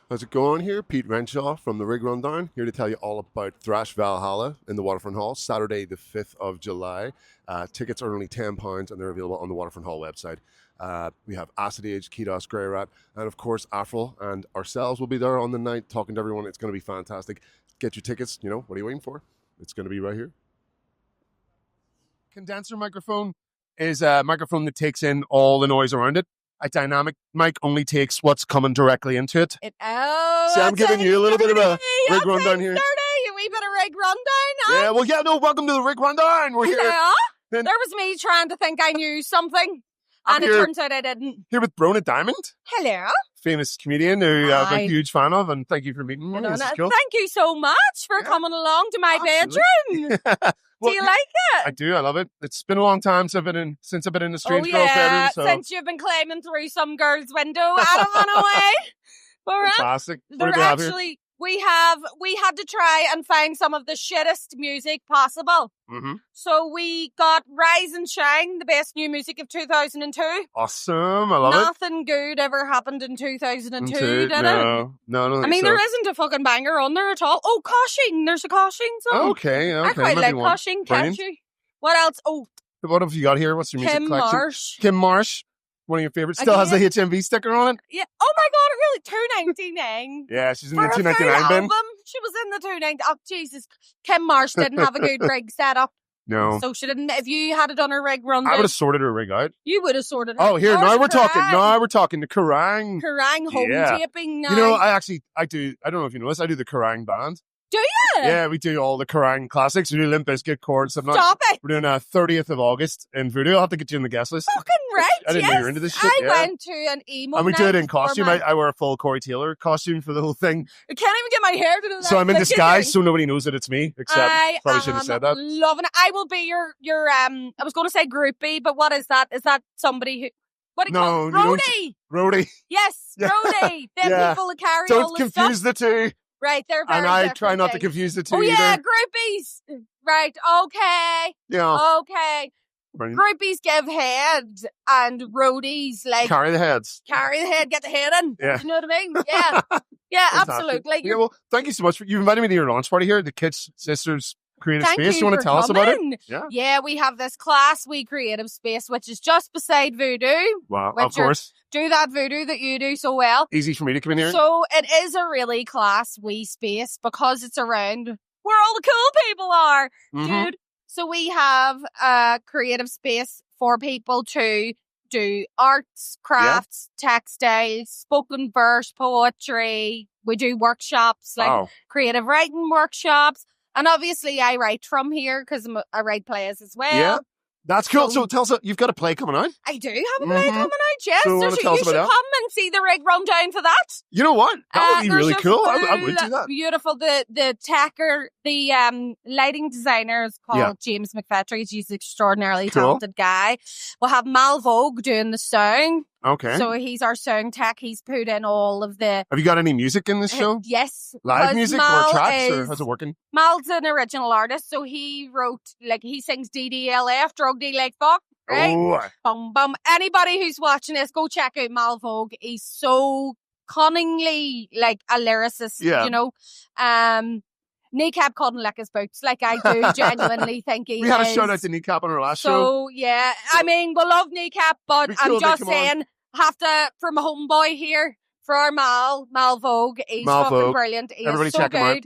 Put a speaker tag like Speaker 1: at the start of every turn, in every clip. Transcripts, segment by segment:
Speaker 1: How's it going here? Pete Renshaw from the Rig Rundown, here to tell you all about Thrash Valhalla in the Waterfront Hall, Saturday the 5th of July. Tickets are only £10 and they're available on the Waterfront Hall website. We have Acid Age, Kidos, Grey Rat, and of course Afrol and ourselves will be there on the night talking to everyone. It's going to be fantastic. Get your tickets, what are you waiting for? It's going to be right here. Condenser microphone is a microphone that takes in all the noise around it. A dynamic mic only takes what's coming directly into it. See, I'm giving you a little bit of a rig rundown here.
Speaker 2: A wee bit of rig rundown.
Speaker 1: Yeah, welcome to the Rig Rundown. We're here.
Speaker 2: There was me trying to think I knew something, and it turns out I didn't.
Speaker 1: Here with Bronagh Diamond.
Speaker 2: Hello.
Speaker 1: Famous comedian who I'm a huge fan of, and thank you for meeting me. This is cool.
Speaker 2: Thank you so much for coming along to my bedroom. Do you like it?
Speaker 1: I do. I love it. It's been a long time since I've been in the strange girl's bedroom. So.
Speaker 2: Since you've been climbing through some girl's window out of one away.
Speaker 1: Fantastic.
Speaker 2: We had to try and find some of the shittest music possible.
Speaker 1: Mm-hmm. So
Speaker 2: we got Rise and Shine, the best new music of 2002.
Speaker 1: Awesome. I love it.
Speaker 2: Nothing good ever happened in 2002, did it?
Speaker 1: No.
Speaker 2: I mean, there isn't a fucking banger on there at all. Oh, Coshing. There's a Coshing song.
Speaker 1: Okay.
Speaker 2: I quite like Coshing, can't you? What else? Oh.
Speaker 1: What have you got here? What's your music collection?
Speaker 2: Marsh.
Speaker 1: Kim Marsh. One of your favorites. Still has the HMV sticker on it?
Speaker 2: Yeah. Oh my God, really? $2.99.
Speaker 1: Yeah, she's in the $2.99 bin.
Speaker 2: She was in the $2.99. Oh, Jesus. Kim Marsh didn't have a good rig set up.
Speaker 1: No.
Speaker 2: So she didn't. If you had it on her rig rundown,
Speaker 1: I would have sorted her rig out.
Speaker 2: You would have sorted her.
Speaker 1: Oh, here, now we're talking the Kerrang.
Speaker 2: Kerrang home taping now.
Speaker 1: I do. I don't know if you know this. I do the Kerrang band.
Speaker 2: Do you?
Speaker 1: Yeah, we do all the Kerrang classics. We do Limp Bizkit, Chords.
Speaker 2: Stop it.
Speaker 1: We're doing 30th of August in Voodoo. I'll have to get you in the guest list.
Speaker 2: Fucking right.
Speaker 1: I didn't know you were into this shit.
Speaker 2: I went to an emo
Speaker 1: and we do it in
Speaker 2: night
Speaker 1: costume. I wear a full Corey Taylor costume for the whole thing.
Speaker 2: I can't even get my hair to do that.
Speaker 1: So I'm in disguise, so nobody knows that it's me. Except probably shouldn't have said that.
Speaker 2: Loving it. I will be your I was going to say groupie, but what is that? Is that somebody who? What do you call it? Roadie.
Speaker 1: Roadie.
Speaker 2: Yes, roadie. Them people that carry
Speaker 1: Don't
Speaker 2: all the stuff.
Speaker 1: Don't confuse the two.
Speaker 2: Right, they're very
Speaker 1: And I
Speaker 2: different
Speaker 1: try not
Speaker 2: things.
Speaker 1: to confuse the two
Speaker 2: Oh,
Speaker 1: either.
Speaker 2: yeah, groupies. Right, okay.
Speaker 1: Yeah.
Speaker 2: Okay.
Speaker 1: Brilliant.
Speaker 2: Groupies give heads and roadies,
Speaker 1: carry the heads.
Speaker 2: Carry the head, get the head in.
Speaker 1: Yeah.
Speaker 2: Do you know what I mean? Yeah. Yeah, absolutely.
Speaker 1: Yeah, well, thank you so much. You invited me to your launch party here at the Kitsch Sisters Creative Space. You want to tell us about it?
Speaker 2: Yeah, we have this Class We Creative Space, which is just beside Voodoo.
Speaker 1: Wow, of course.
Speaker 2: Do that Voodoo that you do so well.
Speaker 1: Easy for me to come in here.
Speaker 2: So it is a really Class We space because it's around where all the cool people are, dude. So we have a creative space for people to do arts, crafts, textiles, spoken verse, poetry. We do workshops, like creative writing workshops. And obviously I write from here because I write plays as well.
Speaker 1: Yeah. That's cool. So tell us, you've got a play coming out?
Speaker 2: I do have a play coming out, yes.
Speaker 1: So
Speaker 2: you should come and see the rig rundown for that.
Speaker 1: You know what? That would be really cool. I would do that.
Speaker 2: Beautiful. The tacker, the lighting designer is called James McFetry. He's an extraordinarily talented guy. We'll have Mal Vogue doing the sound.
Speaker 1: Okay.
Speaker 2: So he's our sound tech. He's put in all of the...
Speaker 1: Have you got any music in this show?
Speaker 2: Yes.
Speaker 1: Live music or tracks, or how's it working?
Speaker 2: Mal's an original artist, so he wrote, he sings DDLF, Drug Deal Like Fuck, right?
Speaker 1: Oh.
Speaker 2: Bum, bum. Anybody who's watching this, go check out Mal Vogue. He's so cunningly, a lyricist, you know? Kneecap couldn't lick his boots. I do genuinely think he is.
Speaker 1: We had a shout out to Kneecap on our last show.
Speaker 2: So, yeah. I mean, we love Kneecap, but I'm just saying, have to, for my homeboy here, for our Mal Vogue. He's fucking brilliant. He
Speaker 1: Everybody
Speaker 2: is so
Speaker 1: check him out.
Speaker 2: good.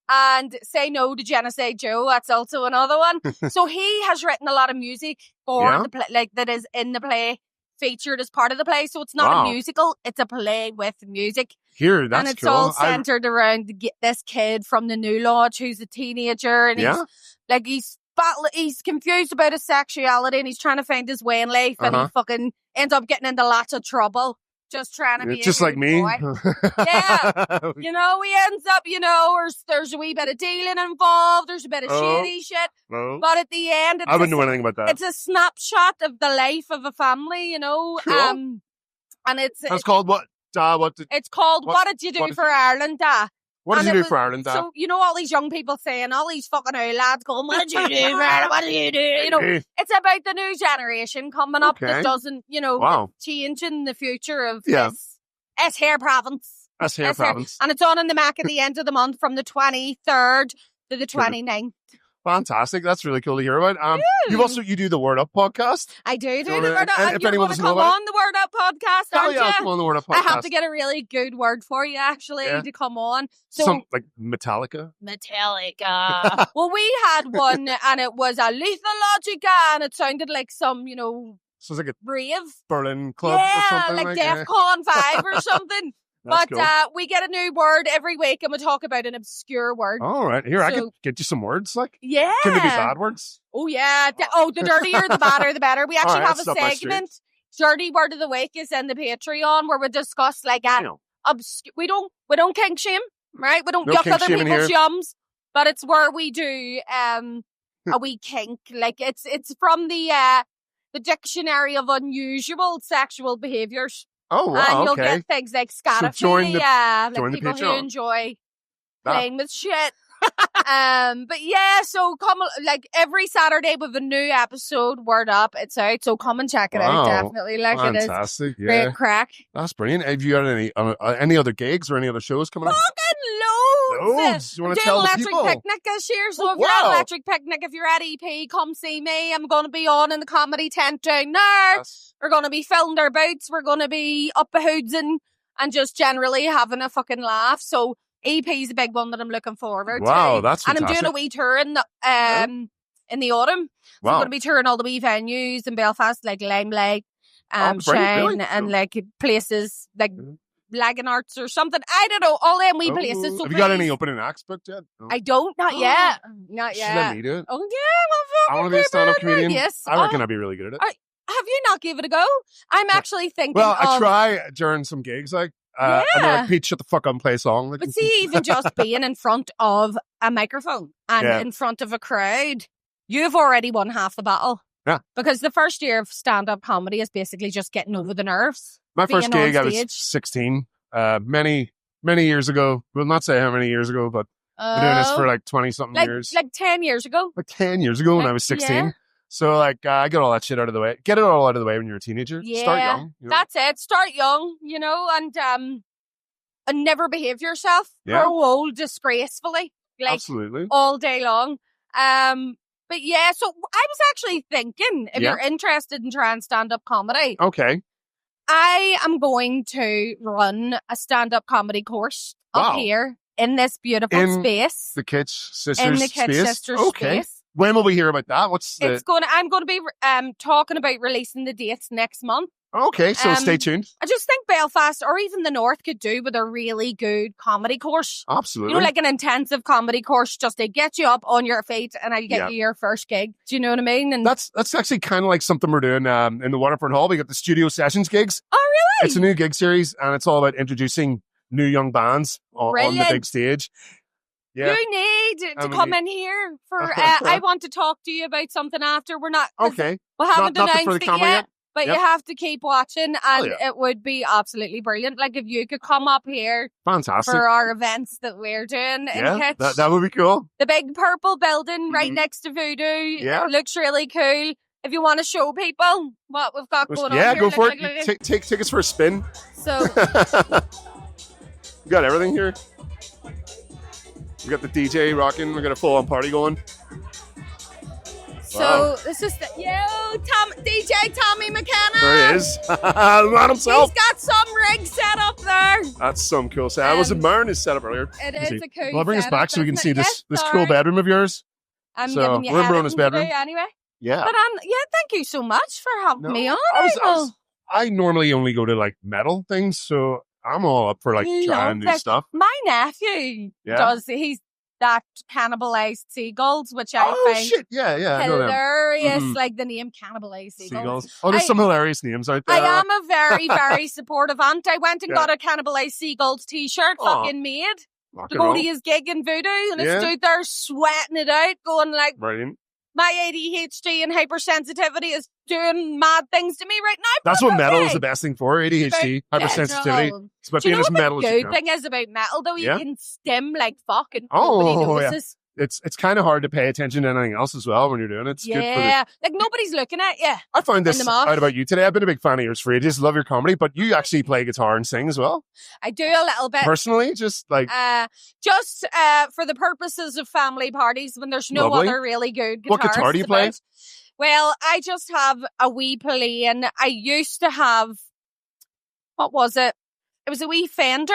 Speaker 2: And Say No to Genocide Joe. That's also another one. So he has written a lot of music for the play, that is in the play, featured as part of the play. So it's not a musical, it's a play with music.
Speaker 1: Here, that's cool.
Speaker 2: And it's all centered around this kid from the New Lodge who's a teenager, and he's confused about his sexuality, and he's trying to find his way in life, and he fucking ends up getting into lots of trouble. Just trying to be
Speaker 1: just like me.
Speaker 2: Yeah. He ends up, there's a wee bit of dealing involved. There's a bit of shady shit. But at the end,
Speaker 1: I wouldn't know anything about that.
Speaker 2: It's a snapshot of the life of a family,
Speaker 1: Cool.
Speaker 2: And
Speaker 1: it's called what?
Speaker 2: It's called What Did You Do for Ireland, Da?
Speaker 1: What did you do for Ireland, Da?
Speaker 2: So, all these young people saying, all these fucking old lads going, what did you do for Ireland? What did you do? It's about the new generation coming up that doesn't, change in the future of this here province.
Speaker 1: That's here, province.
Speaker 2: And it's on in the Mac at the end of the month from the 23rd to the 29th.
Speaker 1: Fantastic. That's really cool to hear about. You do the Word Up podcast.
Speaker 2: I do
Speaker 1: So,
Speaker 2: the Word Up.
Speaker 1: and if
Speaker 2: You're
Speaker 1: anyone
Speaker 2: going to
Speaker 1: doesn't know
Speaker 2: come
Speaker 1: about
Speaker 2: on the Word Up podcast, aren't
Speaker 1: I'll
Speaker 2: you?
Speaker 1: come on the Word Up podcast.
Speaker 2: I have to get a really good word for you, actually, to come on. So,
Speaker 1: some like Metallica.
Speaker 2: Well, we had one, and it was a Lethal Logica, and it sounded like some,
Speaker 1: So it's like a
Speaker 2: rave.
Speaker 1: Berlin club or something.
Speaker 2: Like DEFCON 5 or something.
Speaker 1: That's
Speaker 2: But
Speaker 1: cool.
Speaker 2: we get a new word every week, and we talk about an obscure word.
Speaker 1: All right. Here, I
Speaker 2: So-
Speaker 1: could get you some words. Like,
Speaker 2: Yeah.
Speaker 1: can they be bad words?
Speaker 2: Oh, yeah. The dirtier, the badder, the better. We actually
Speaker 1: All right,
Speaker 2: have a
Speaker 1: that's up my street.
Speaker 2: segment. Dirty Word of the Week is in the Patreon, where we discuss like we don't kink shame, right? We don't
Speaker 1: No
Speaker 2: yuck
Speaker 1: kink
Speaker 2: other
Speaker 1: shaming
Speaker 2: people's
Speaker 1: here.
Speaker 2: yums, but it's where we do a wee kink. Like it's from the dictionary of unusual sexual behaviors.
Speaker 1: Oh, wow.
Speaker 2: And you'll
Speaker 1: Okay.
Speaker 2: get things like scatophilia,
Speaker 1: join the
Speaker 2: like people who
Speaker 1: Patreon.
Speaker 2: enjoy
Speaker 1: That-
Speaker 2: playing with shit. But yeah, so come like every Saturday with a new episode, Word Up, it's out. So come and check it out.
Speaker 1: Wow.
Speaker 2: Definitely, like it is
Speaker 1: Fantastic. Yeah.
Speaker 2: great crack.
Speaker 1: That's brilliant. Have you got any other gigs or any other shows coming up?
Speaker 2: Fucking loads.
Speaker 1: Loads. You want to
Speaker 2: Doing
Speaker 1: tell the
Speaker 2: Electric
Speaker 1: people?
Speaker 2: Picnic this year, so
Speaker 1: Oh,
Speaker 2: if you're at
Speaker 1: wow.
Speaker 2: Electric Picnic, if you're at EP, come see me. I'm going to be on in the comedy tent down there.
Speaker 1: Yes.
Speaker 2: We're going to be filling our boots. We're going to be up the hoods and just generally having a fucking laugh. So EP's a big one that I'm looking forward to.
Speaker 1: Wow, that's
Speaker 2: And I'm
Speaker 1: fantastic.
Speaker 2: doing a wee tour in the autumn. So I'm
Speaker 1: Wow.
Speaker 2: going to be touring all the wee venues in Belfast, like Limelight,
Speaker 1: brilliant,
Speaker 2: Shine,
Speaker 1: really?
Speaker 2: and
Speaker 1: Cool.
Speaker 2: like places like
Speaker 1: Mhm.
Speaker 2: Lagan Arts or something. I don't know, all them wee places. So
Speaker 1: Have you got any
Speaker 2: please-
Speaker 1: opening acts booked yet? No.
Speaker 2: I don't, not yet. Not
Speaker 1: Should let
Speaker 2: yet.
Speaker 1: me do it.
Speaker 2: Oh yeah,
Speaker 1: I want to be a stand-up comedian.
Speaker 2: Yes.
Speaker 1: I reckon I'd be really good at it.
Speaker 2: Have you not give it a go? I'm actually thinking
Speaker 1: Well, I
Speaker 2: of,
Speaker 1: try during some gigs, like, and they're
Speaker 2: Yeah.
Speaker 1: like, Pete, shut the fuck up and play a song. Like,
Speaker 2: but see, even just being in front of a microphone and
Speaker 1: Yeah.
Speaker 2: in front of a crowd, you've already won half the battle.
Speaker 1: Yeah.
Speaker 2: Because the first year of stand-up comedy is basically just getting over the nerves.
Speaker 1: my first
Speaker 2: being on
Speaker 1: gig, I was
Speaker 2: stage.
Speaker 1: 16, many years ago. We'll not say how many years ago, but I've been doing this for like 20-something years.
Speaker 2: Like 10 years ago.
Speaker 1: Like 10 years ago when
Speaker 2: Like,
Speaker 1: I was 16.
Speaker 2: yeah.
Speaker 1: So, like, I get all that shit out of the way. Get it all out of the way when you're a teenager.
Speaker 2: Yeah.
Speaker 1: Start young. You know?
Speaker 2: That's it. Start young, and never behave yourself.
Speaker 1: Yeah.
Speaker 2: Grow old disgracefully. Like
Speaker 1: Absolutely.
Speaker 2: all day long. But yeah, so I was actually thinking, if
Speaker 1: Yeah.
Speaker 2: you're interested in trying stand-up comedy,
Speaker 1: Okay.
Speaker 2: I am going to run a stand-up comedy course up
Speaker 1: Wow.
Speaker 2: here in this beautiful
Speaker 1: In
Speaker 2: space.
Speaker 1: The Kitsch Sisters
Speaker 2: In the Kitsch
Speaker 1: Space.
Speaker 2: Sisters
Speaker 1: Okay.
Speaker 2: Space.
Speaker 1: When will we hear about that? What's the...
Speaker 2: I'm going to be talking about releasing the dates next month.
Speaker 1: Okay, so stay
Speaker 2: um,
Speaker 1: tuned.
Speaker 2: I just think Belfast or even the North could do with a really good comedy course.
Speaker 1: Absolutely.
Speaker 2: You know, like an intensive comedy course just to get you up on your feet and I get
Speaker 1: Yeah.
Speaker 2: you your first gig. Do you know what I mean? And
Speaker 1: That's actually kind of like something we're doing in the Waterfront Hall. We got the Studio Sessions gigs.
Speaker 2: oh, really?
Speaker 1: It's a new gig series, and it's all about introducing new young bands on the
Speaker 2: Brilliant.
Speaker 1: big stage. Yeah.
Speaker 2: You need to
Speaker 1: I mean-
Speaker 2: come in here for. I want to talk to you about something after. We're not.
Speaker 1: Okay.
Speaker 2: We haven't
Speaker 1: Not for the
Speaker 2: announced it
Speaker 1: camera
Speaker 2: yet.
Speaker 1: yet?
Speaker 2: But
Speaker 1: Yep.
Speaker 2: you have to keep watching, and
Speaker 1: yeah.
Speaker 2: it would be absolutely brilliant. Like if you could come up here
Speaker 1: Fantastic.
Speaker 2: for our events that we're doing in
Speaker 1: Yeah,
Speaker 2: Kitsch.
Speaker 1: that would be cool.
Speaker 2: The big purple building right
Speaker 1: Mhm.
Speaker 2: next to Voodoo.
Speaker 1: Yeah.
Speaker 2: It looks really cool. If you want to show people what we've got going on
Speaker 1: Yeah,
Speaker 2: here.
Speaker 1: go for
Speaker 2: look,
Speaker 1: it.
Speaker 2: look, look.
Speaker 1: Take tickets for a spin.
Speaker 2: So,
Speaker 1: We got everything here. We got the DJ rocking. We got a full-on party going. Wow.
Speaker 2: this is DJ Tommy McKenna.
Speaker 1: There he is. The man himself.
Speaker 2: He's got some rig set up there.
Speaker 1: That's some cool set. I was admiring his setup earlier.
Speaker 2: It
Speaker 1: Let's
Speaker 2: is
Speaker 1: see.
Speaker 2: a cool
Speaker 1: Well, I'll bring us
Speaker 2: setup,
Speaker 1: back so we can
Speaker 2: isn't
Speaker 1: see
Speaker 2: it?
Speaker 1: this
Speaker 2: Yes,
Speaker 1: cool
Speaker 2: sorry.
Speaker 1: bedroom of yours.
Speaker 2: I'm
Speaker 1: So,
Speaker 2: giving you
Speaker 1: we're in Bronah's
Speaker 2: editing to
Speaker 1: bedroom.
Speaker 2: do anyway.
Speaker 1: Yeah.
Speaker 2: But thank you so much for having
Speaker 1: No,
Speaker 2: me on.
Speaker 1: I normally only go to like metal things, so I'm all up for like
Speaker 2: Love
Speaker 1: trying new
Speaker 2: it.
Speaker 1: stuff.
Speaker 2: My nephew
Speaker 1: Yeah.
Speaker 2: he's that cannibalized seagulls, which I
Speaker 1: Oh
Speaker 2: find
Speaker 1: shit! Yeah, I know them.
Speaker 2: hilarious.
Speaker 1: Mhm.
Speaker 2: Like the name cannibalized seagulls.
Speaker 1: Seagulls. Oh, there's
Speaker 2: I-
Speaker 1: some hilarious names out there.
Speaker 2: I am a very, very supportive aunt. I went and
Speaker 1: Yeah.
Speaker 2: got a cannibalized seagulls t-shirt,
Speaker 1: Aw.
Speaker 2: fucking made,
Speaker 1: Rock
Speaker 2: to
Speaker 1: and
Speaker 2: go
Speaker 1: roll.
Speaker 2: to his gig in Voodoo, and I
Speaker 1: Yeah.
Speaker 2: stood there sweating it out, going like,
Speaker 1: Brilliant.
Speaker 2: my ADHD and hypersensitivity is doing mad things to me right now.
Speaker 1: That's
Speaker 2: but
Speaker 1: what metal
Speaker 2: okay.
Speaker 1: is the best thing for. ADHD,
Speaker 2: About
Speaker 1: hypersensitivity.
Speaker 2: metal.
Speaker 1: It's about
Speaker 2: Do you
Speaker 1: being
Speaker 2: know
Speaker 1: as
Speaker 2: what
Speaker 1: metal
Speaker 2: the
Speaker 1: as you
Speaker 2: good
Speaker 1: can.
Speaker 2: thing is about metal, though?
Speaker 1: Yeah.
Speaker 2: You can stim like fucking
Speaker 1: Oh,
Speaker 2: nobody
Speaker 1: yeah.
Speaker 2: notices.
Speaker 1: it's kind of hard to pay attention to anything else as well when you're doing it. It's good for
Speaker 2: Yeah, like nobody's looking at you.
Speaker 1: I found this
Speaker 2: the mosh.
Speaker 1: out about you today. I've been a big fan of yours for ages. Love your comedy, but you actually play guitar and sing as well.
Speaker 2: I do a little bit.
Speaker 1: Personally, just like
Speaker 2: just for the purposes of family parties when there's no
Speaker 1: Lovely.
Speaker 2: other really good guitarists.
Speaker 1: What guitar do you play?
Speaker 2: about. Well, I just have a wee plane. I used to have, what was it? It was a wee Fender.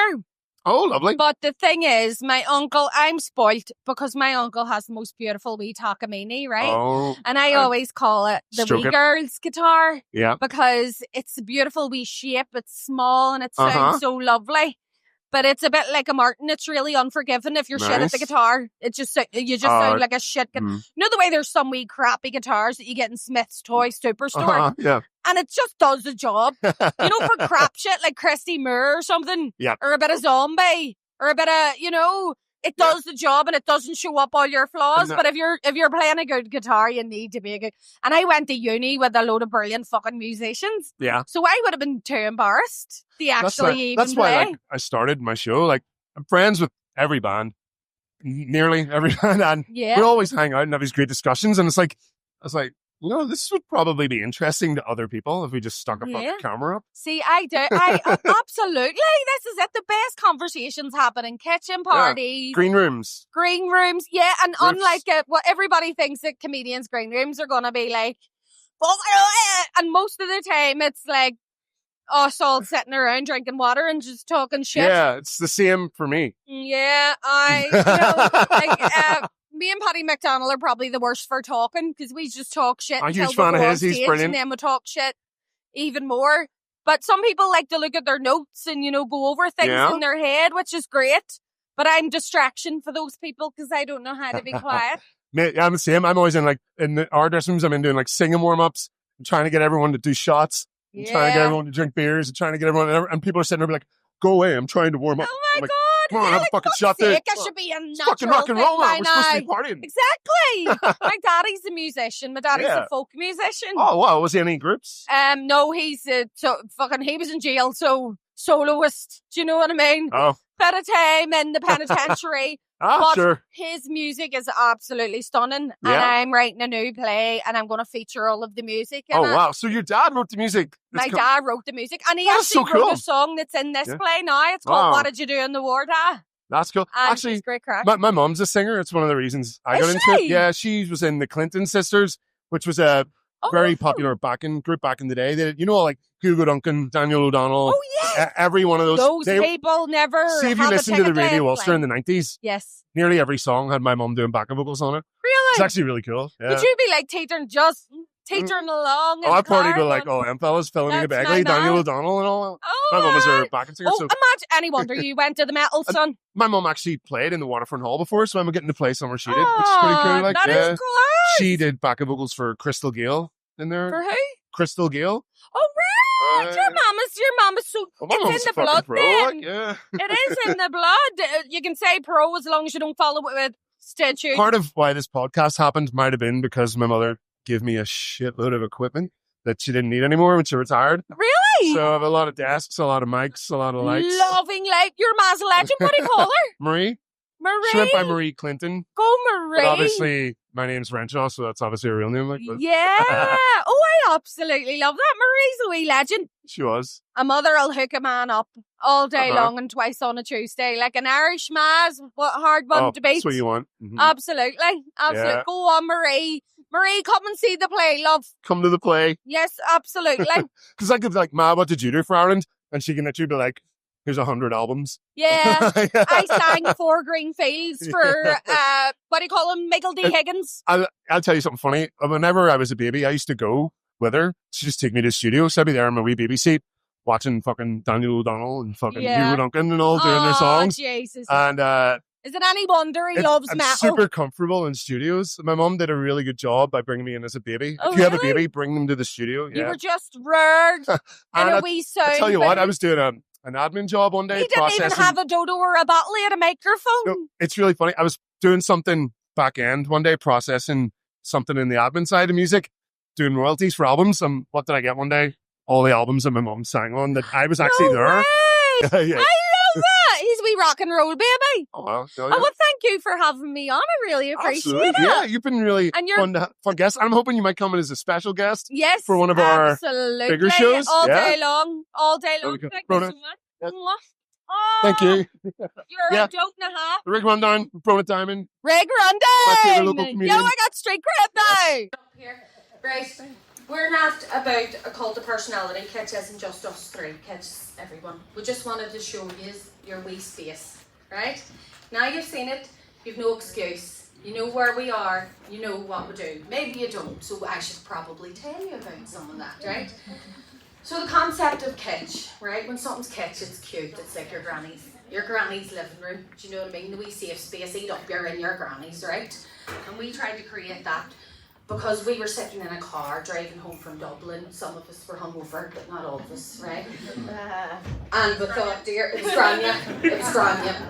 Speaker 1: oh, lovely.
Speaker 2: But the thing is, my uncle, I'm spoilt because my uncle has the most beautiful wee Takamine, right?
Speaker 1: Oh,
Speaker 2: And I always call it the
Speaker 1: Stroke
Speaker 2: wee
Speaker 1: it.
Speaker 2: girl's guitar
Speaker 1: yeah.
Speaker 2: because it's a beautiful wee shape. It's small and it sounds so lovely. But it's a bit like a Martin. It's really unforgiving if you're shit at the
Speaker 1: Nice.
Speaker 2: guitar. It just you just sound like a shit. You
Speaker 1: mm.
Speaker 2: know the way there's some wee crappy guitars that you get in Smith's Toy Superstore,
Speaker 1: Yeah.
Speaker 2: and it just does the job. You know, for crap shit like Christy Moore or something,
Speaker 1: Yeah.
Speaker 2: or a bit of Zombie, or a bit of it does the job and it doesn't show up all your flaws.
Speaker 1: No.
Speaker 2: But if you're playing a good guitar, you need to be a good. And I went to uni with a load of brilliant fucking musicians,
Speaker 1: Yeah.
Speaker 2: so I would have been too embarrassed to actually even
Speaker 1: That's why
Speaker 2: play.
Speaker 1: like, I started my show. Like, I'm friends with every band, nearly every band, and
Speaker 2: Yeah.
Speaker 1: we always hang out and have these great discussions. And it's like, I was like, this would probably be interesting to other people if we just stuck a fucking
Speaker 2: Yeah.
Speaker 1: camera up.
Speaker 2: See, I do. I absolutely. This is it. The best conversations happen in kitchen parties,
Speaker 1: Green rooms.
Speaker 2: green rooms. Yeah, and
Speaker 1: Groups.
Speaker 2: unlike what everybody thinks that comedians' green rooms are going to be like, and most of the time it's like us all sitting around drinking water and just talking shit.
Speaker 1: Yeah, it's the same for me.
Speaker 2: Yeah, me and Paddy McDonald are probably the worst for talking because we just talk shit.
Speaker 1: I'm a
Speaker 2: until
Speaker 1: huge
Speaker 2: we
Speaker 1: fan of
Speaker 2: go on
Speaker 1: his. He's
Speaker 2: stage,
Speaker 1: brilliant.
Speaker 2: And then we talk shit even more. But some people like to look at their notes and, go over things
Speaker 1: Yeah.
Speaker 2: in their head, which is great. But I'm distraction for those people because I don't know how to be quiet.
Speaker 1: Mate, I'm the same. I'm always in our dressing rooms. I'm in doing like singing warm ups. I'm trying to get everyone to do shots. I'm trying to get everyone to drink beers. I'm trying to get everyone, and people are sitting there like, "Go away! I'm trying to warm up."
Speaker 2: Oh my
Speaker 1: I'm like,
Speaker 2: God!
Speaker 1: come on, have a fucking shot there.
Speaker 2: I should be a
Speaker 1: It's
Speaker 2: natural
Speaker 1: fucking rock and roll,
Speaker 2: thing
Speaker 1: man.
Speaker 2: by
Speaker 1: We're supposed to
Speaker 2: now.
Speaker 1: be partying.
Speaker 2: Exactly. My daddy's a musician. My daddy's
Speaker 1: Yeah.
Speaker 2: a folk musician.
Speaker 1: Oh wow, was he in any groups?
Speaker 2: No, he's he was in jail, so soloist. Do you know what I mean?
Speaker 1: Oh,
Speaker 2: Bit of time in the penitentiary. But
Speaker 1: sure.
Speaker 2: his music is absolutely stunning.
Speaker 1: Yeah.
Speaker 2: And I'm writing a new play and I'm going to feature all of the music in
Speaker 1: Oh
Speaker 2: it.
Speaker 1: wow, so your dad wrote the music.
Speaker 2: My dad wrote the music and he
Speaker 1: That's
Speaker 2: actually
Speaker 1: so
Speaker 2: wrote
Speaker 1: cool.
Speaker 2: a song that's in this
Speaker 1: Yeah.
Speaker 2: play now. It's called
Speaker 1: Wow.
Speaker 2: What Did You Do in the War, Dad?
Speaker 1: That's cool.
Speaker 2: And
Speaker 1: Actually,
Speaker 2: she's great crack.
Speaker 1: my mom's a singer. It's one of the reasons I
Speaker 2: Is
Speaker 1: got into it.
Speaker 2: she?
Speaker 1: Yeah, she was in the Clinton Sisters, which was a
Speaker 2: Oh,
Speaker 1: very popular group back in the day. They, like Hugo Duncan, Daniel O'Donnell,
Speaker 2: Oh, yes.
Speaker 1: every one of those.
Speaker 2: People never
Speaker 1: See, if you
Speaker 2: have a
Speaker 1: listen to the
Speaker 2: ticket
Speaker 1: Radio
Speaker 2: playing
Speaker 1: Ulster in the 90s,
Speaker 2: Yes.
Speaker 1: nearly every song had my mom doing backing vocals on it. It's
Speaker 2: Really?
Speaker 1: actually really cool. Yeah.
Speaker 2: Would you be like teetering along?
Speaker 1: Oh, I partied with like OM fellas, Felony
Speaker 2: That's
Speaker 1: Begley,
Speaker 2: my
Speaker 1: Daniel
Speaker 2: man.
Speaker 1: O'Donnell and all that.
Speaker 2: Oh,
Speaker 1: My mum was
Speaker 2: aye.
Speaker 1: her backing singer.
Speaker 2: Oh,
Speaker 1: So
Speaker 2: imagine any wonder you went to the metal, son.
Speaker 1: my mum actually played in the Waterfront Hall before, so I'm getting to play somewhere she did, which is pretty cool. Like,
Speaker 2: That
Speaker 1: yeah.
Speaker 2: is class.
Speaker 1: She did backing vocals for Crystal Gale in there.
Speaker 2: For who?
Speaker 1: Crystal Gale.
Speaker 2: Oh, right. Your mama's so.
Speaker 1: Well, my
Speaker 2: It's
Speaker 1: mum's
Speaker 2: in
Speaker 1: a
Speaker 2: the
Speaker 1: fucking
Speaker 2: blood,
Speaker 1: pro.
Speaker 2: then.
Speaker 1: Like, yeah.
Speaker 2: It is in the blood. You can say pro as long as you don't follow it with statute.
Speaker 1: Part of why this podcast happened might have been because my mother gave me a shitload of equipment that she didn't need anymore when she retired.
Speaker 2: Really?
Speaker 1: So I have a lot of desks, a lot of mics, a lot of lights.
Speaker 2: Loving life. Your ma's a legend. What do you call her?
Speaker 1: Marie.
Speaker 2: Marie.
Speaker 1: She went by Marie Clinton.
Speaker 2: Go Marie.
Speaker 1: But obviously, my name's Renshaw, so that's obviously her real name. Like, but
Speaker 2: Yeah. Oh, I absolutely love that. Marie's a wee legend.
Speaker 1: she was.
Speaker 2: A mother will hook a man up all day
Speaker 1: Uh-huh.
Speaker 2: long and twice on a Tuesday. Like an Irish ma's what hard one to beat.
Speaker 1: That's what you want. Mhm.
Speaker 2: Absolutely. Absolutely.
Speaker 1: Yeah.
Speaker 2: Go on, Marie. Marie, come and see the play, love.
Speaker 1: Come to the play.
Speaker 2: Yes, absolutely.
Speaker 1: Because I could be like, Ma, what did you do for Ireland? And she can literally be like, here's 100 albums.
Speaker 2: Yeah. I sang Four Green Fields for, what do you call him? Michael D. Higgins.
Speaker 1: I'll tell you something funny. Whenever I was a baby, I used to go with her. She'd just take me to the studio. So I'd be there in my wee baby seat watching fucking Daniel O'Donnell and fucking
Speaker 2: Yeah.
Speaker 1: Hugo Duncan and all doing their songs.
Speaker 2: Jesus.
Speaker 1: And
Speaker 2: Is it any wonder he loves
Speaker 1: I'm
Speaker 2: metal?
Speaker 1: super comfortable in studios. My mom did a really good job by bringing me in as a baby.
Speaker 2: Oh,
Speaker 1: If you have a
Speaker 2: really?
Speaker 1: baby, bring them to the studio.
Speaker 2: You
Speaker 1: Yeah.
Speaker 2: were just reared in
Speaker 1: And
Speaker 2: a wee sound.
Speaker 1: I tell you what,
Speaker 2: booth.
Speaker 1: I was doing an admin job one day.
Speaker 2: He didn't even
Speaker 1: processing-
Speaker 2: have a dodo or a bottle. He had a microphone.
Speaker 1: No, it's really funny. I was doing something back end one day, processing something in the admin side of music, doing royalties for albums. And what did I get one day? All the albums that my mum sang on that I was actually
Speaker 2: No
Speaker 1: there.
Speaker 2: way.
Speaker 1: Yeah.
Speaker 2: I love that. He's a wee rock and roll baby.
Speaker 1: Oh, well,
Speaker 2: Oh, well, thank thank you for having me on. I really appreciate
Speaker 1: Absolutely.
Speaker 2: it.
Speaker 1: Yeah, you've been really
Speaker 2: And you're
Speaker 1: fun guest. I'm hoping you might come in as a special guest
Speaker 2: yes
Speaker 1: for one of our
Speaker 2: absolutely.
Speaker 1: bigger shows.
Speaker 2: all
Speaker 1: Yeah.
Speaker 2: day long. All day long.
Speaker 1: Okay.
Speaker 2: Thank you
Speaker 1: Bronagh,
Speaker 2: so much.
Speaker 1: yeah.
Speaker 2: Mwah.
Speaker 1: thank you.
Speaker 2: You're
Speaker 1: Yeah.
Speaker 2: a dope and a half.
Speaker 1: The Rig Rundown, Bronagh Diamond.
Speaker 2: Rig
Speaker 1: My favorite
Speaker 2: Rundown!
Speaker 1: local
Speaker 2: Yo,
Speaker 1: comedian.
Speaker 2: I got street cred now!
Speaker 3: Up here. Right. We're not about a cult of personality. Kitsch isn't just us three. Kitsch, everyone. We just wanted to show you your wee space. Right? Now you've seen it, you've no excuse. You know where we are, you know what we do. Maybe you don't, so I should probably tell you about some of that, right? So the concept of kitsch, right? When something's kitsch, it's cute. It's like your granny's living room. Do you know what I mean? The wee safe space, eat up, you're in your granny's, right? And we tried to create that because we were sitting in a car driving home from Dublin. Some of us were hungover, but not all of us, right? And we thought, dear, it was Grania,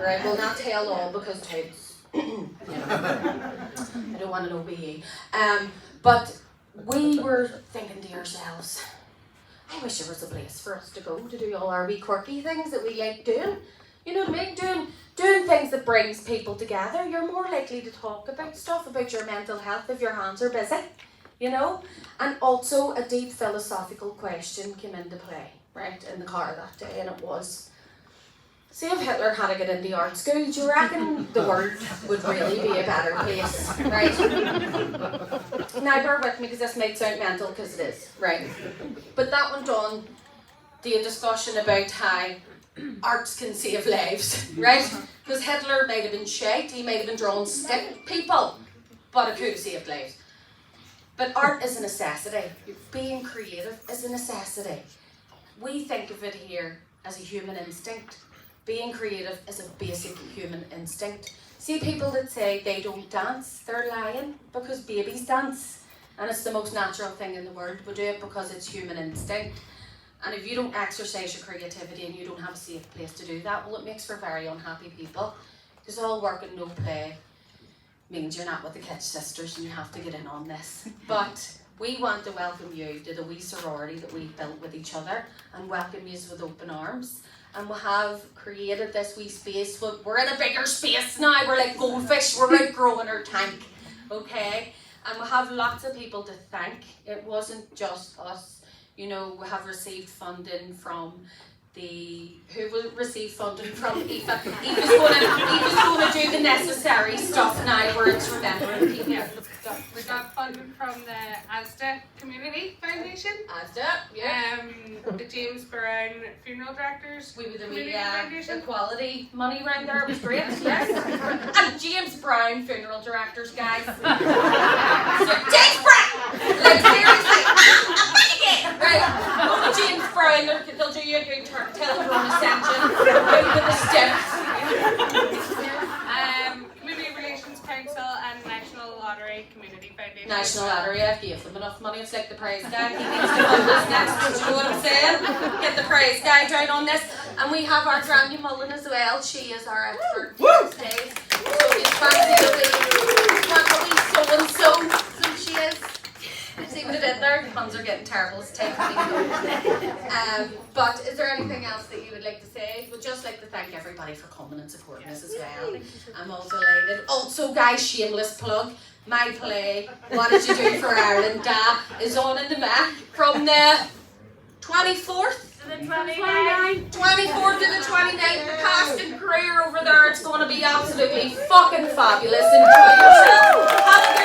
Speaker 3: right? We'll not tell all because it's, you know, I don't want to know BE. But we were thinking to ourselves, I wish there was a place for us to go to do all our wee quirky things that we like doing. You know what I mean? Doing things that brings people together. You're more likely to talk about stuff, about your mental health if your hands are busy, you know? And also a deep philosophical question came into play, right, in the car that day, and it was, see if Hitler had to get into art school, do you reckon the world would really be a better place, right? Now bear with me because this might sound mental, because it is, right? But that went on to a discussion about how arts can save lives, right? Because Hitler might have been shite, he might have been drawing stick people, but it could have saved lives. But art is a necessity. Being creative is a necessity. We think of it here as a human instinct. Being creative is a basic human instinct. See people that say they don't dance, they're lying, because babies dance. And it's the most natural thing in the world. We do it because it's human instinct. And if you don't exercise your creativity and you don't have a safe place to do that, well, it makes for very unhappy people. Because all work and no play means you're not with the Kitsch Sisters and you have to get in on this. But we want to welcome you to the wee sorority that we built with each other and welcome you with open arms. And we have created this wee space. We're in a bigger space now. We're like goldfish. We're outgrowing our tank. Okay? And we have lots of people to thank. It wasn't just us. You know, we have received funding from who will receive funding from Aoife. Aoife's going to do the necessary stuff now where it's remembering people.
Speaker 4: Yeah, we got funding from the ASDA Community Foundation.
Speaker 3: ASDA, yeah.
Speaker 4: The James Brown Funeral Directors.
Speaker 3: We were the
Speaker 4: Community Foundation.
Speaker 3: equality money round there, it was great, yes. And James Brown Funeral Directors, guys. So, James Brown! Like, seriously, I'm again! Right, go to James Brown, they'll do you a good turn, tell everyone to send you, go to the steps.
Speaker 4: Community Relations Council and National Lottery Community Foundation.
Speaker 3: National Lottery, I gave them enough money, it's like the prize guy, he needs to fund this next, do you know what I'm saying? Get the prize guy down on this. And we have our Grania Mullen as well, she is our expert today. So it's fancy so she is. See what I did there? The puns are getting terrible, it's taking me. But is there anything else that you would like to say? We'd just like to thank everybody for coming and supporting us as well. I'm all delighted. Also, guys, shameless plug. My play, What Did You Do for Ireland, is on in the Mac from the 24th
Speaker 4: To the 29th.
Speaker 3: 24th to the 29th. The cast and crew are over there. It's going to be absolutely fucking fabulous. Enjoy yourself. Have a